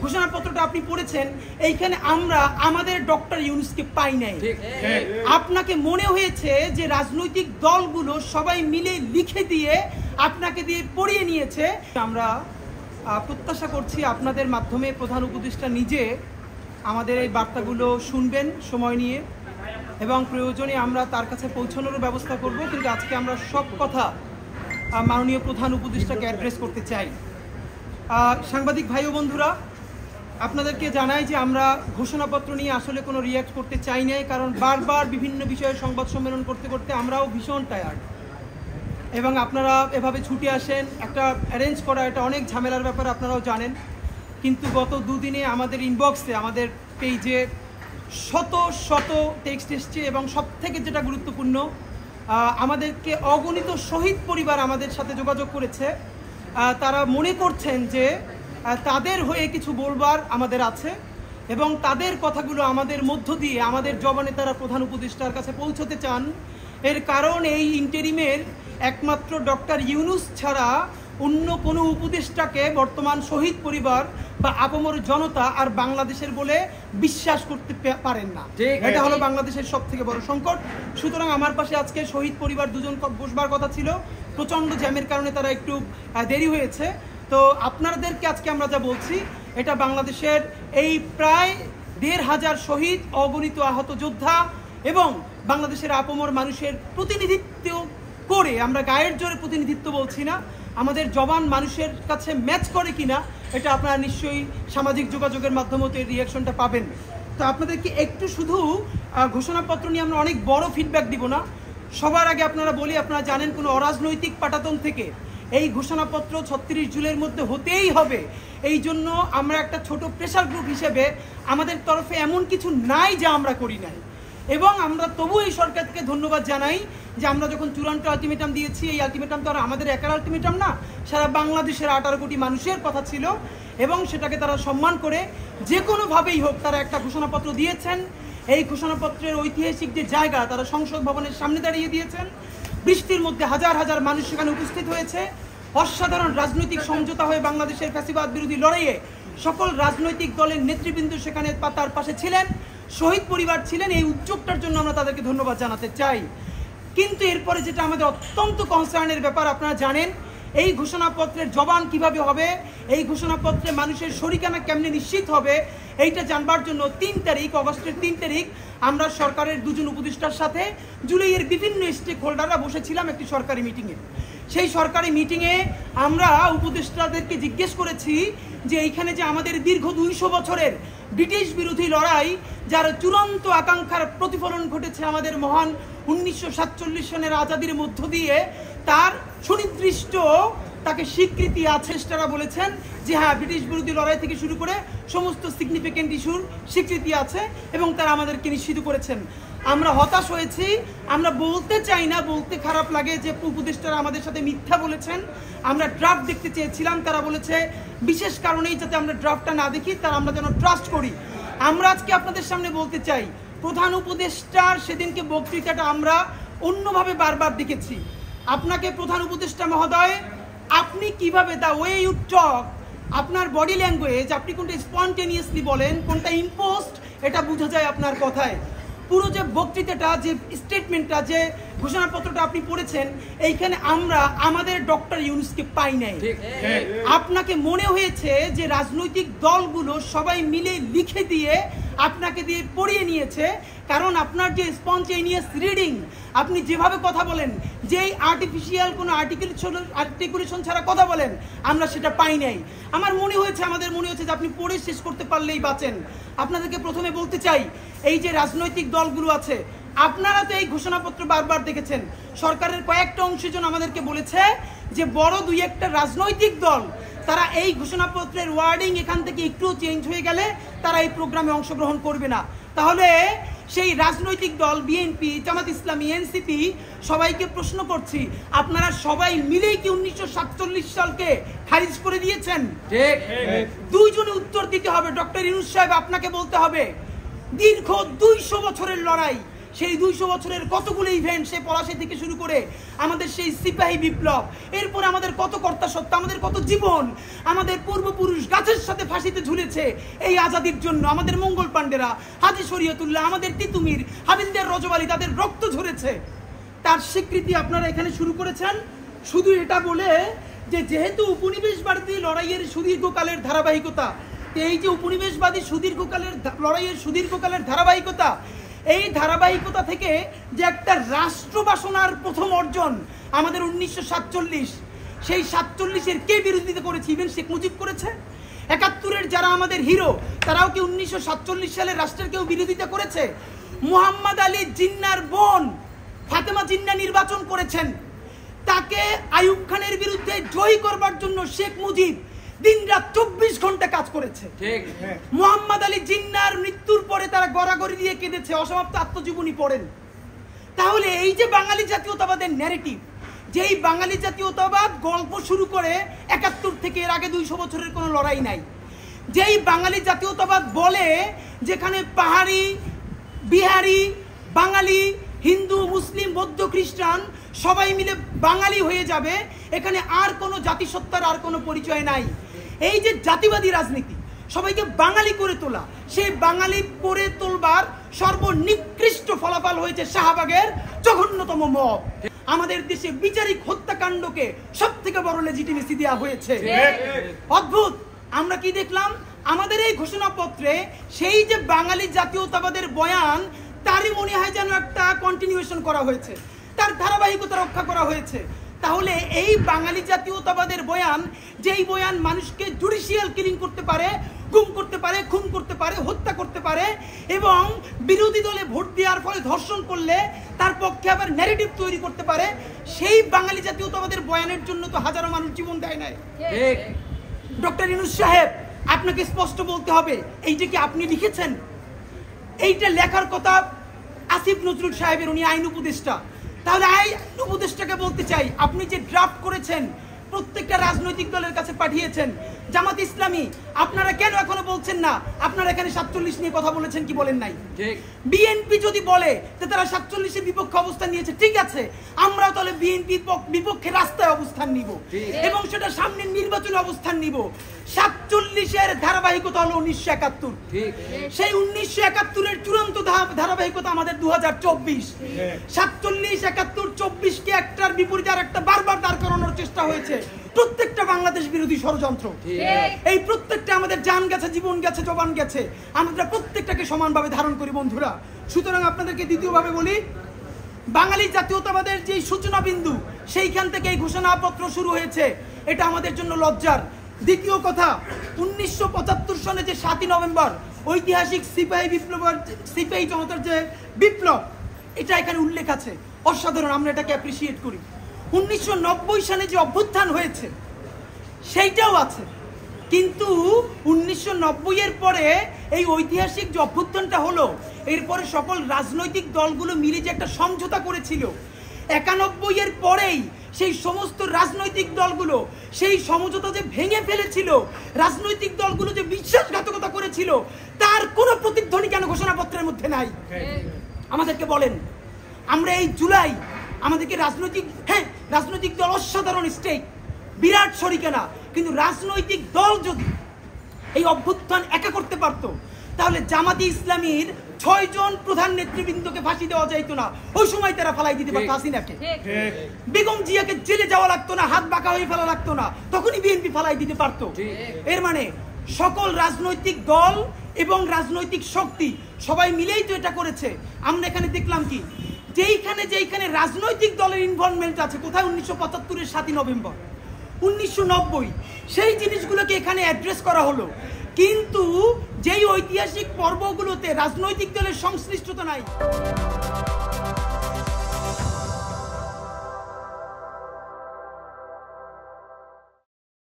ঘোষণাপত্রটা আপনি পড়েছেন, এইখানে আমরা আমাদের ডক্টর ইউনূসকে পাই নাই। আপনাকে মনে হয়েছে যে রাজনৈতিক দলগুলো সবাই মিলে লিখে দিয়ে আপনাকে দিয়ে পড়িয়ে নিয়েছে। আমরা প্রত্যাশা করছি আপনাদের মাধ্যমে প্রধান উপদেষ্টা নিজে আমাদের এই বার্তাগুলো শুনবেন সময় নিয়ে, এবং প্রয়োজনে আমরা তার কাছে পৌঁছানোরও ব্যবস্থা করব। কিন্তু আজকে আমরা সব কথা মাননীয় প্রধান উপদেষ্টাকে অ্যাড্রেস করতে চাই। সাংবাদিক ভাই ও বন্ধুরা, আপনাদেরকে জানাই যে আমরা ঘোষণাপত্র নিয়ে আসলে কোনো রিয়্যাক্ট করতে চাই নাই, কারণ বারবার বিভিন্ন বিষয়ে সংবাদ সম্মেলন করতে করতে আমরাও ভীষণ টায়ার্ড, এবং আপনারা এভাবে ছুটে আসেন। একটা অ্যারেঞ্জ করা এটা অনেক ঝামেলার ব্যাপার, আপনারাও জানেন। কিন্তু গত দুদিনে আমাদের ইনবক্সে, আমাদের পেজে শত শত টেক্সট এসছে, এবং সবথেকে যেটা গুরুত্বপূর্ণ, আমাদেরকে অগণিত শহীদ পরিবার আমাদের সাথে যোগাযোগ করেছে। তারা মনে করছেন যে তাদের হয়ে কিছু বলবার আমাদের আছে, এবং তাদের কথাগুলো আমাদের মধ্য দিয়ে আমাদের জবানে তারা প্রধান উপদেষ্টার কাছে পৌঁছতে চান। এর কারণ এই ইন্টারিমের একমাত্র ডক্টর ইউনূস ছাড়া অন্য কোনো উপদেষ্টাকে বর্তমান শহীদ পরিবার বা আপামর জনতা আর বাংলাদেশের বলে বিশ্বাস করতে পারেন না। এটা হলো বাংলাদেশের সব থেকে বড় সংকট। সুতরাং আমার পাশে আজকে শহীদ পরিবার দুজন বসবার কথা ছিল, প্রচণ্ড জ্যামের কারণে তারা একটু দেরি হয়েছে। তো আপনাদেরকে আজকে আমরা যা বলছি, এটা বাংলাদেশের এই প্রায় ১৫০০ শহীদ, অগণিত আহত যোদ্ধা এবং বাংলাদেশের আপামর মানুষের প্রতিনিধিত্ব করে, আমরা গায়ের জোরে প্রতিনিধিত্ব বলছি না, আমাদের জবান মানুষের কাছে ম্যাচ করে কিনা এটা আপনারা নিশ্চয়ই সামাজিক যোগাযোগের মাধ্যমে এই রিয়াকশনটা পাবেন। তো আপনাদেরকে একটু শুধু ঘোষণাপত্র নিয়ে আমরা অনেক বড় ফিডব্যাক দিব না। সবার আগে আপনারা বলি, আপনারা জানেন কোনো অরাজনৈতিক পাটাতন থেকে এই ঘোষণাপত্র ৩৬ জুনের মধ্যে হতেই হবে। এই জন্য আমরা একটা ছোট প্রেশার গ্রুপ হিসেবে আমাদের তরফে এমন কিছু নাই যা আমরা করি নাই, এবং আমরা তবু এই সরকারকে ধন্যবাদ জানাই যে আমরা যখন চূড়ান্ত আলটিমেটাম দিয়েছি, এই আলটিমেটাম তো আর আমাদের একার আলটিমেটাম না, সারা বাংলাদেশের ১৮ কোটি মানুষের কথা ছিল, এবং সেটাকে তারা সম্মান করে যে কোনোভাবেই হোক তারা একটা ঘোষণাপত্র দিয়েছেন। এই ঘোষণাপত্রের ঐতিহাসিক যে জায়গা, তারা সংসদ ভবনের সামনে দাঁড়িয়ে দিয়েছেন। বৃষ্টির মধ্যে হাজার হাজার মানুষ সেখানে উপস্থিত হয়েছে। অসাধারণ রাজনৈতিক সমঝোতা হয়ে বাংলাদেশের ফ্যাসিবাদ বিরোধী লড়াইয়ে সকল রাজনৈতিক দলের নেতৃবৃন্দ সেখানে তার পাশে ছিলেন, শহীদ পরিবার ছিলেন। এই উদ্যোগটার জন্য আমরা তাদেরকে ধন্যবাদ জানাতে চাই। কিন্তু এরপরে যেটা আমাদের অত্যন্ত কনসার্নের ব্যাপার, আপনারা জানেন এই ঘোষণাপত্রের জবান কিভাবে হবে, এই ঘোষণাপত্রে মানুষের শরিকানা কেমনে নিশ্চিত হবে, এইটা জানবার জন্য ৩ তারিখ, অগস্টের ৩ তারিখ আমরা সরকারের দুজন উপদেষ্টার সাথে জুলাইয়ের বিভিন্ন স্টেক হোল্ডাররা বসেছিলাম একটি সরকারি মিটিংয়ে। সেই সরকারি মিটিংয়ে আমরা উপদেষ্টাদেরকে জিজ্ঞেস করেছি যে এইখানে যে আমাদের দীর্ঘ ২০০ বছরের ব্রিটিশ বিরোধী লড়াই, যার চূড়ান্ত আকাঙ্ক্ষার প্রতিফলন ঘটেছে আমাদের মহান ১৯৪৭ সনের আজাদির মধ্য দিয়ে, তার সুনির্দিষ্ট তাকে স্বীকৃতি আছে। তারা বলেছেন যে হ্যাঁ, ব্রিটিশ বিরোধী লড়াই থেকে শুরু করে সমস্ত সিগনিফিকেন্ট ইস্যুর স্বীকৃতি আছে, এবং তারা আমাদেরকে নিশ্চিত করেছেন। আমরা হতাশ হয়েছি, আমরা বলতে চাই না, বলতে খারাপ লাগে যে উপদেষ্টারা আমাদের সাথে মিথ্যা বলেছেন। আমরা ড্রাফট দেখতে চেয়েছিলাম, তারা বলেছে বিশেষ কারণেই যাতে আমরা ড্রাফটটা না দেখি, তারা আমরা যেন ট্রাস্ট করি। আমরা আজকে আপনাদের সামনে বলতে চাই, প্রধান উপদেষ্টার সেদিনকে বক্তৃতাটা আমরা অন্যভাবে বারবার দেখেছি। আপনাকে প্রধান উপদেষ্টা মহোদয়, আপনি কিভাবে দ্য ওয়ে ইউ টক, আপনার বডি ল্যাঙ্গুয়েজ, আপনি কোনটা স্পন্টেনিয়াসলি বলেন, কোনটা ইম্পোস্ট, এটা বোঝা যায় আপনার কথায়। পুরো যে বক্তৃতাটা, যে স্টেটমেন্টটা, যে ঘোষণাপত্রটা আপনি পড়েছেন, এইখানে আমরা আমাদের ডক্টর ইউনূসকে পাই নাই। আপনাকে মনে হয়েছে যে রাজনৈতিক দলগুলো সবাই মিলে লিখে দিয়ে আপনাকে দিয়ে পড়িয়ে নিয়েছে, কারণ আপনার যে স্পন্টেনিয়াস রিডিং, আপনি যেভাবে কথা বলেন, যেই আর্টিফিশিয়াল কোনো আর্টিকুলেশন ছাড়া কথা বলেন, আমরা সেটা পাই নাই। আমাদের মনে হয়েছে যে আপনি পড়ে শেষ করতে পারলেই বাঁচেন। আপনাদেরকে প্রথমে বলতে চাই, এই যে রাজনৈতিক দলগুলো আছে, আপনারা তো এই ঘোষণাপত্র বারবার দেখেছেন। সরকারের কয়েকটা অংশের জন্য আমাদেরকে বলেছে যে বড় ২-১টা রাজনৈতিক দল তারা এই ঘোষণাপত্রের ওয়ার্ডিং এখান থেকে একটু চেঞ্জ হয়ে গেলে তারা এই প্রোগ্রামে অংশগ্রহণ করবে না। তাহলে সেই রাজনৈতিক দল বিএনপি, জামাত ইসলামী, এনসিপি, সবাইকে প্রশ্ন করছি, আপনারা সবাই মিলেই কি ১৯৪৭ সালকে খারিজ করে দিয়েছেন? দুইজনে উত্তর দিতে হবে। ডক্টর ইউনূস সাহেব, আপনাকে বলতে হবে, দীর্ঘ ২০০ বছরের লড়াই, সেই 200 বছরের কতগুলো ইভেন্ট, সেই পলাশী থেকে শুরু করে আমাদের সেই সিপাহী বিপ্লব, এরপরে আমাদের কত কর্তা সত্তা, আমাদের কত জীবন, আমাদের পূর্বপুরুষ গাছের সাথে ফাঁসিতে ঝুলেছে এই আজাদির জন্য। আমাদের মঙ্গল পাণ্ডেরা, হাজী শরীয়তুল্লাহ, আমাদের তিতুমির, হাবিলদার রজব আলী, তাদের রক্ত ঝরেছে। তার স্বীকৃতি আপনারা এখানে শুরু করেছেন শুধু এটা বলে যে যেহেতু উপনিবেশবাদী লড়াইয়ের সুদীর্ঘকালের ধারাবাহিকতা, এই যে উপনিবেশবাদী লড়াইয়ের সুদীর্ঘকালের ধারাবাহিকতা, এই ধারাবাহিকতা থেকে যে একটা রাষ্ট্র বাসনার প্রথম অর্জন আমাদের 1947, সেই 47-এর কে বিরোধিতা করেছে? ইভেন শেখ মুজিব করেছে। 71-এর যারা আমাদের হিরো, তারাও কি 1947 সালে রাষ্ট্রের কেউ বিরোধিতা করেছে? মুহাম্মদ আলী জিন্নার বোন ফাতেমা জিন্না নির্বাচন করেছেন, তাকে আইয়ুব খানের বিরুদ্ধে জয়ী করবার জন্য শেখ মুজিব দিনরাত 24 ঘন্টা কাজ করেছে। মুহাম্মদ আলী জিন্নার মৃত্যুর পরে তারা গড়াগড়ি দিয়ে কেঁদেছে, অসমাপ্ত আত্মজীবনী পড়েন। তাহলে এই যে বাঙালি জাতীয়তাবাদের ন্যারেটিভ, যেই বাঙালি জাতীয়তাবাদ গল্প শুরু করে 71 থেকে, এর আগে 200 বছরের কোনো লড়াই নাই, যেই বাঙালি জাতীয়তাবাদ বলে যেখানে পাহাড়ি, বিহারি, বাঙালি, হিন্দু, মুসলিম, বৌদ্ধ, খ্রিস্টান সবাই মিলে বাঙালি হয়ে যাবে, এখানে আর কোনো জাতিসত্তার আর কোনো পরিচয় নাই। এই যে জাতিবাদী রাজনীতি, সবাইকে বাঙালি করে তোলা, সেই বাঙালি করে তোলবার সর্বনিকৃষ্ট ফলাফল হয়েছে শাহবাগের জঘন্যতম মব। আমাদের দেশে বিচারিক হত্যাকাণ্ডকে সব থেকে বড় লেজিটিমেসি দেওয়া হয়েছে। অদ্ভুত, আমরা কি দেখলাম আমাদের এই ঘোষণাপত্রে? সেই যে বাঙালি জাতীয়তাবাদের বয়ান, তারই মনে হয় যেন একটা কন্টিনিউয়েশন করা হয়েছে, তার ধারাবাহিকতা রক্ষা করা হয়েছে। তাহলে এই বাঙালি জাতীয়তাবাদের বয়ান, যেই বয়ান মানুষকে জুডিশিয়াল কিলিং করতে পারে, গুম করতে পারে, খুন করতে পারে, হত্যা করতে পারে, এবং বিরোধী দলে ভোট দেওয়ার ফলে ধর্ষণ করলে তার পক্ষে আবার ন্যারেটিভ তৈরি করতে পারে, সেই বাঙালি জাতীয়তাবাদের বয়ানের জন্য তো হাজারো মানুষ জীবন দেয় নাই। ডক্টর ইউনূস সাহেব, আপনাকে স্পষ্ট বলতে হবে, এইটা কি আপনি লিখেছেন? এইটা লেখার কথা আসিফ নজরুল সাহেবের, উনি আইন উপদেষ্টা। তাহলে আইন উপদেষ্টাকে বলতে চাই, আপনি যে ড্রাফট করেছেন প্রত্যেকটা রাজনৈতিক দলের কাছে পাঠিয়েছেন, জামাত ইসলামী, আপনারা কেন এখনো বলছেন না আপনারা এখানে 47 নিয়ে কথা বলেছেন কি বলেন নাই? বিএনপি যদি বলে যে তারা 47-এর বিপক্ষে অবস্থান নিয়েছে, ঠিক আছে, আমরাও তাহলে বিএনপির বিপক্ষে রাস্তায় অবস্থান নিব এবং সেটা সামনের নির্বাচনে অবস্থান নিব। 47-এর ধারাবাহিকতা হলো 1971, সেই 1971-এর চূড়ান্ত ধারাবাহিকতা আমাদের 2024। 47, 71, 24-কে একটার বিপরীতে আর একটা বারবার দাঁড় করানোর চেষ্টা হয়েছে। প্রত্যেকটা বাংলাদেশ বিরোধী ষড়যন্ত্র, এই প্রত্যেকটা আমাদের জান গেছে, জীবন গেছে, জবান গেছে, আমরা প্রত্যেকটাকে সমানভাবে ধারণ করি বন্ধুরা। সুতরাং আপনাদেরকে দ্বিতীয়ভাবে বলি, বাঙালি জাতীয়তাবাদের যে সূচনা বিন্দু, সেইখান থেকে এই ঘোষণাপত্র শুরু হয়েছে, এটা আমাদের জন্য লজ্জার। দ্বিতীয় কথা, 1975 সনে যে 7ই নভেম্বর ঐতিহাসিক সিপাহী জনতার যে বিপ্লব, এটা এখানে উল্লেখ আছে, অসাধারণ, আমরা এটাকে অ্যাপ্রিসিয়েট করি। 1990 সালে যে অভ্যুত্থান হয়েছে সেইটাও আছে, কিন্তু 1990-এর পরে এই ঐতিহাসিক যে অভ্যুত্থানটা হলো, এরপরে সকল রাজনৈতিক দলগুলো মিলে যে একটা সমঝোতা করেছিল, 91-এর পরেই সেই সমস্ত রাজনৈতিক দলগুলো সেই সমঝোতা যে ভেঙে ফেলেছিল, রাজনৈতিক দলগুলো যে বিশ্বাসঘাতকতা করেছিল, তার কোনো প্রতিধ্বনি কেন ঘোষণাপত্রের মধ্যে নাই? আমাদেরকে বলেন। আমরা এই জুলাই আমাদেরকে রাজনৈতিক দল অসাধারণ স্টেক, বিরাট শরিকেনা, কিন্তু রাজনৈতিক দল যদি এই অভ্যুত্থান একা করতে পারত, তাহলে জামাতে ইসলামীর 6 জন প্রধান নেতৃবৃন্দকে ফাঁসি দেওয়া যাইতো না, ওই সময় তারা ফালাই দিতে পারত হাসিনাকে। বেগম জিয়াকে জেলে যাওয়া লাগতো না, হাত বাঁকা হয়ে ফেলা লাগতো না, তখনই বিএনপি ফালাই দিতে পারত। এর মানে সকল রাজনৈতিক দল এবং রাজনৈতিক শক্তি সবাই মিলেই তো এটা করেছে। আমরা এখানে দেখলাম কি, যেইখানে রাজনৈতিক দলের ইনভলভমেন্ট আছে, কোথায় 1975-এর 7ই নভেম্বর, 1990 সেই জিনিসগুলোকে এখানে অ্যাড্রেস করা হলো, কিন্তু যেই ঐতিহাসিক পর্বগুলোতে রাজনৈতিক দলের সংশ্লিষ্টতা নাই।